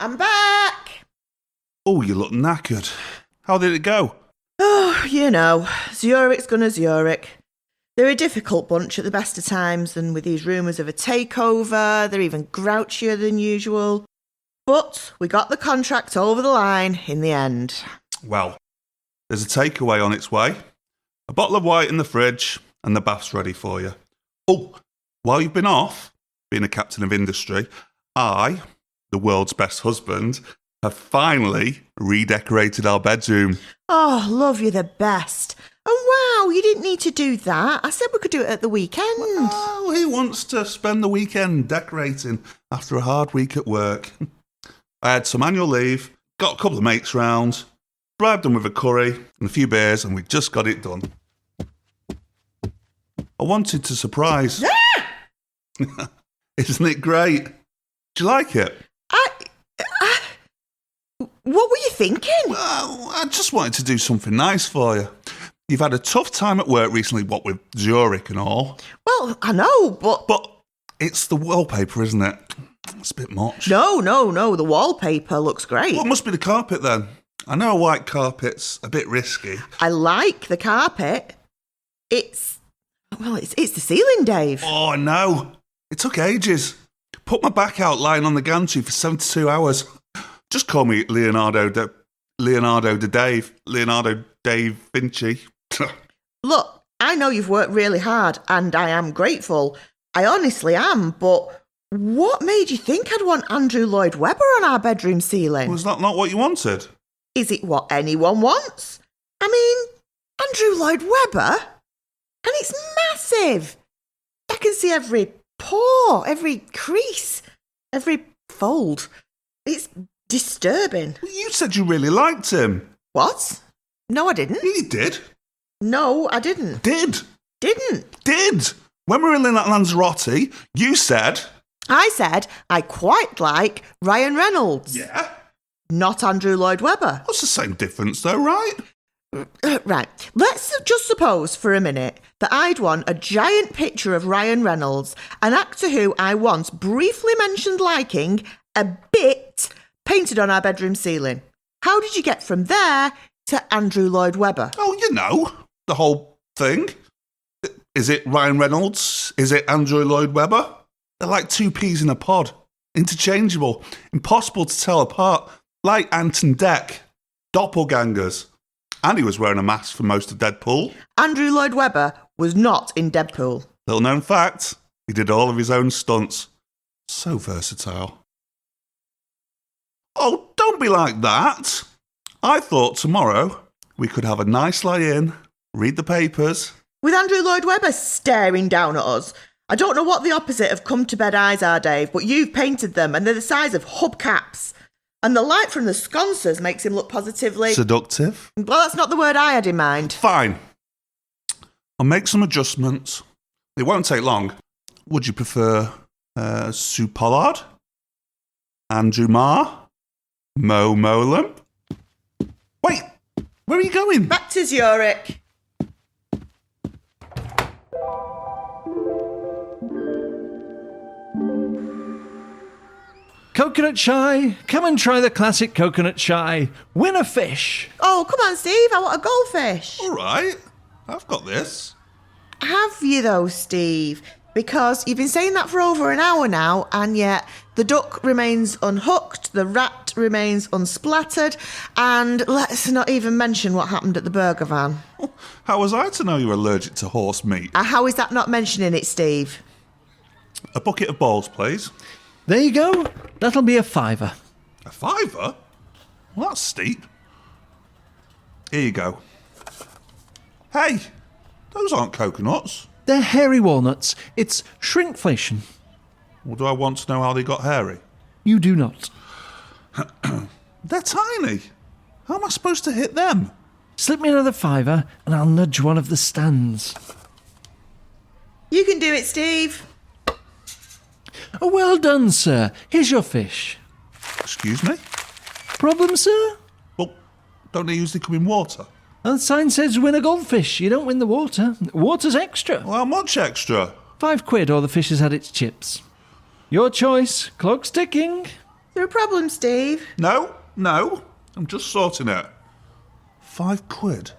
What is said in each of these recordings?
I'm back. Oh, you look knackered. How did it go? Oh, you know, Zurich's gonna Zurich. They're a difficult bunch at the best of times, and with these rumours of a takeover, they're even grouchier than usual. But we got the contract over the line in the end. Well, there's a takeaway on its way. A bottle of white in the fridge, and the bath's ready for you. Oh, while you've been off, being a captain of industry, I, the world's best husband, have finally redecorated our bedroom. Oh, love, you're the best. Oh, wow, you didn't need to do that. I said we could do it at the weekend. Well, who wants to spend the weekend decorating after a hard week at work? I had some annual leave, got a couple of mates round, bribed them with a curry and a few beers, and we just got it done. I wanted to surprise. Isn't it great? Do you like it? What were you thinking? Well, I just wanted to do something nice for you. You've had a tough time at work recently, what with Zurich and all. Well, I know, but... But it's the wallpaper, isn't it? It's a bit much. No, the wallpaper looks great. Well, it must be the carpet then. I know a white carpet's a bit risky. I like the carpet. It's the ceiling, Dave. Oh, no. It took ages. Put my back out lying on the gantry for 72 hours. Just call me Leonardo Dave Vinci. Look, I know you've worked really hard, and I am grateful. I honestly am, but what made you think I'd want Andrew Lloyd Webber on our bedroom ceiling? Was that not what you wanted? Is it what anyone wants? I mean, Andrew Lloyd Webber? And it's massive. I can see every pore, every crease, every fold. It's disturbing. Well, you said you really liked him. What? No, I didn't. You did. No, I didn't. Did. Didn't. When we were in Lanzarote, you said... I said I quite like Ryan Reynolds. Yeah? Not Andrew Lloyd Webber. What's the same difference though, right? Right. Let's just suppose for a minute that I'd want a giant picture of Ryan Reynolds, an actor who I once briefly mentioned liking, a bit painted on our bedroom ceiling. How did you get from there to Andrew Lloyd Webber? Oh, you know, the whole thing. Is it Ryan Reynolds? Is it Andrew Lloyd Webber? They're like two peas in a pod. Interchangeable. Impossible to tell apart. Like Ant and Dec. Doppelgangers. And he was wearing a mask for most of Deadpool. Andrew Lloyd Webber was not in Deadpool. Little known fact, he did all of his own stunts. So versatile. Oh, don't be like that. I thought tomorrow we could have a nice lie-in, read the papers. With Andrew Lloyd Webber staring down at us. I don't know what the opposite of come-to-bed eyes are, Dave, but you've painted them and they're the size of hubcaps. And the light from the sconces makes him look positively... Seductive? Well, that's not the word I had in mind. Fine. I'll make some adjustments. It won't take long. Would you prefer Sue Pollard? Andrew Marr? Mo Molam? Wait, where are you going? Back to Zurich. Coconut chai. Come and try the classic coconut chai. Win a fish. Oh, come on, Steve. I want a goldfish. All right, I've got this. Have you, though, Steve? Because you've been saying that for over an hour now, and yet the duck remains unhooked, the rat remains unsplattered, and let's not even mention what happened at the burger van. How was I to know you were allergic to horse meat? How is that not mentioning it, Steve? A bucket of balls, please. There you go. That'll be a £5. A £5? Well, that's steep. Here you go. Hey, those aren't coconuts. They're hairy walnuts. It's shrinkflation. Well, do I want to know how they got hairy? You do not. They're tiny. How am I supposed to hit them? Slip me another £5 and I'll nudge one of the stands. You can do it, Steve. Oh, well done, sir. Here's your fish. Excuse me? Problem, sir? Well, don't they usually come in water? The sign says win a goldfish. You don't win the water. Water's extra. Well, how much extra? £5 or the fish has had its chips. Your choice. Clock's ticking. there a problem, Steve? No, I'm just sorting it. £5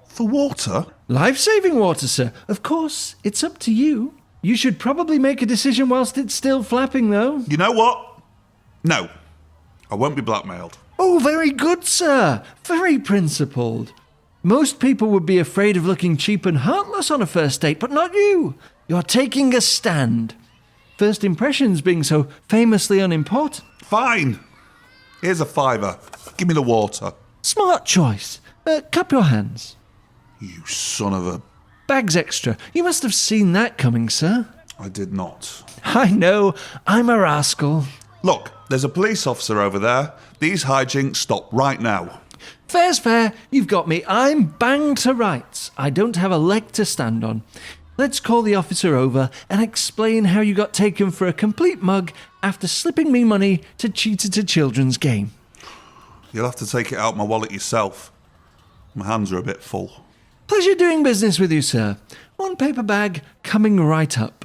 for water? Life-saving water, sir. Of course, it's up to you. You should probably make a decision whilst it's still flapping, though. You know what? No, I won't be blackmailed. Oh, very good, sir. Very principled. Most people would be afraid of looking cheap and heartless on a first date, but not you. You're taking a stand. First impressions being so famously unimportant. Fine. Here's a £5. Give me the water. Smart choice. Cup your hands. You son of a... Bags extra. You must have seen that coming, sir. I did not. I know. I'm a rascal. Look, there's a police officer over there. These hijinks stop right now. Fair's fair. You've got me. I'm banged to rights. I don't have a leg to stand on. Let's call the officer over and explain how you got taken for a complete mug after slipping me money to cheat at a children's game. You'll have to take it out my wallet yourself. My hands are a bit full. Pleasure doing business with you, sir. One paper bag coming right up.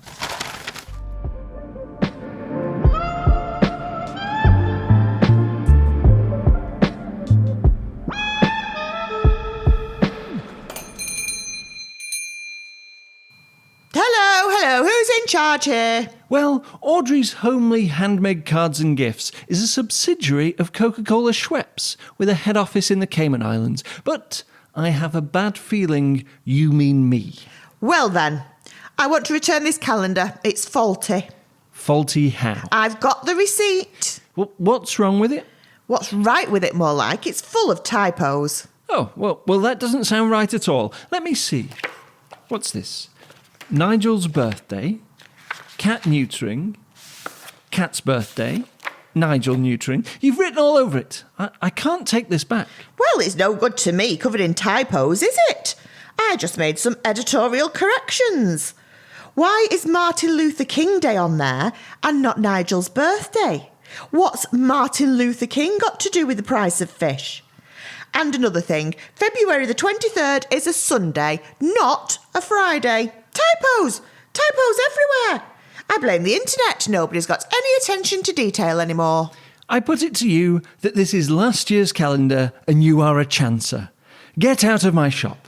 Hello, who's in charge here? Well, Audrey's Homely Handmade Cards and Gifts is a subsidiary of Coca-Cola Schweppes with a head office in the Cayman Islands. But I have a bad feeling you mean me. Well then, I want to return this calendar. It's faulty. Faulty how? I've got the receipt. What's wrong with it? What's right with it, more like? It's full of typos. Oh, well, that doesn't sound right at all. Let me see. What's this? Nigel's birthday, cat neutering, cat's birthday, Nigel neutering. You've written all over it. I can't take this back. Well, it's no good to me covered in typos, is it? I just made some editorial corrections. Why is Martin Luther King Day on there and not Nigel's birthday? What's Martin Luther King got to do with the price of fish? And another thing, February the 23rd is a Sunday, not a Friday. Typos! Typos everywhere! I blame the internet. Nobody's got any attention to detail anymore. I put it to you that this is last year's calendar and you are a chancer. Get out of my shop.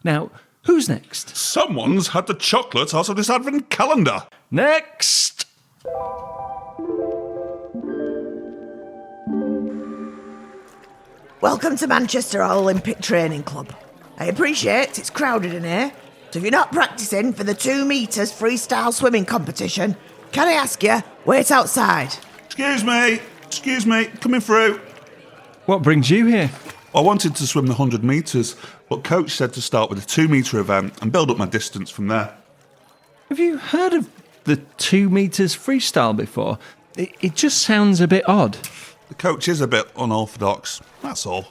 Now, who's next? Someone's had the chocolate out of this advent calendar. Next! Welcome to Manchester Olympic Training Club. I appreciate it's crowded in here, so if you're not practicing for the 2 metres freestyle swimming competition, can I ask you, wait outside? Excuse me, coming through. What brings you here? I wanted to swim the 100 metres, but coach said to start with a 2 metre event and build up my distance from there. Have you heard of the 2 metres freestyle before? It just sounds a bit odd. The coach is a bit unorthodox, that's all.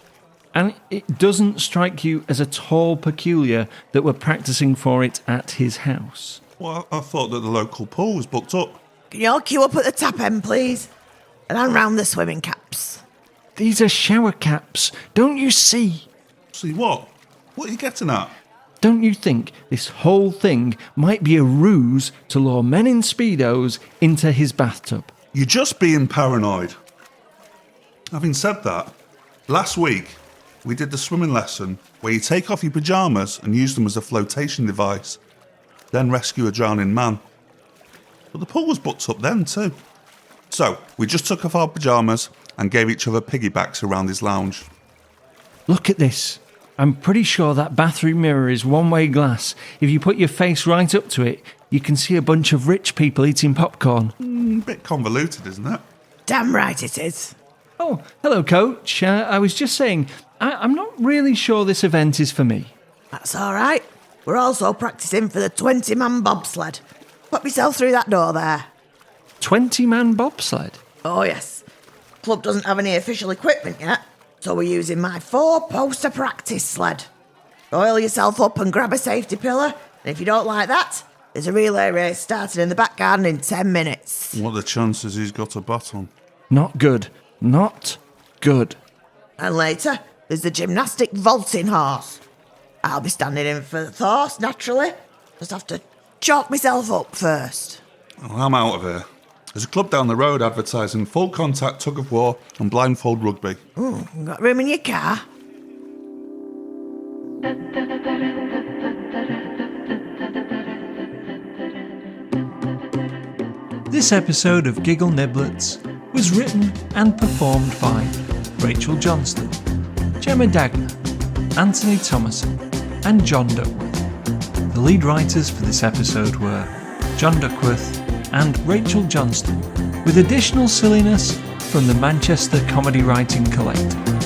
And it doesn't strike you as at all peculiar that we're practicing for it at his house. Well, I thought that the local pool was booked up. Can you all queue up at the tap end, please? And unround the swimming caps. These are shower caps, don't you see? See what? What are you getting at? Don't you think this whole thing might be a ruse to lure men in Speedos into his bathtub? You're just being paranoid. Having said that, last week we did the swimming lesson where you take off your pyjamas and use them as a flotation device, then rescue a drowning man. But the pool was booked up then too. So we just took off our pyjamas and gave each other piggybacks around his lounge. Look at this. I'm pretty sure that bathroom mirror is one-way glass. If you put your face right up to it, you can see a bunch of rich people eating popcorn. Bit convoluted, isn't it? Damn right it is. Oh, hello, Coach. I was just saying, I'm not really sure this event is for me. That's all right. We're also practicing for the 20-man bobsled. Put myself through that door there. 20-man bobsled? Oh, yes. Club doesn't have any official equipment yet, so we're using my 4-poster practice sled. Oil yourself up and grab a safety pillar, and if you don't like that, there's a relay race starting in the back garden in 10 minutes. What are the chances he's got a baton? Not good. Not good. And later, there's the gymnastic vaulting horse. I'll be standing in for the horse, naturally. Just have to chalk myself up first. Well, I'm out of here. There's a club down the road advertising full contact tug of war and blindfold rugby. Oh, got room in your car? This episode of Giggle Niblets was written and performed by Rachel Johnston, Gemma Dagner, Anthony Thomason, and John Duckworth. The lead writers for this episode were John Duckworth and Rachel Johnston, with additional silliness from the Manchester Comedy Writing Collective.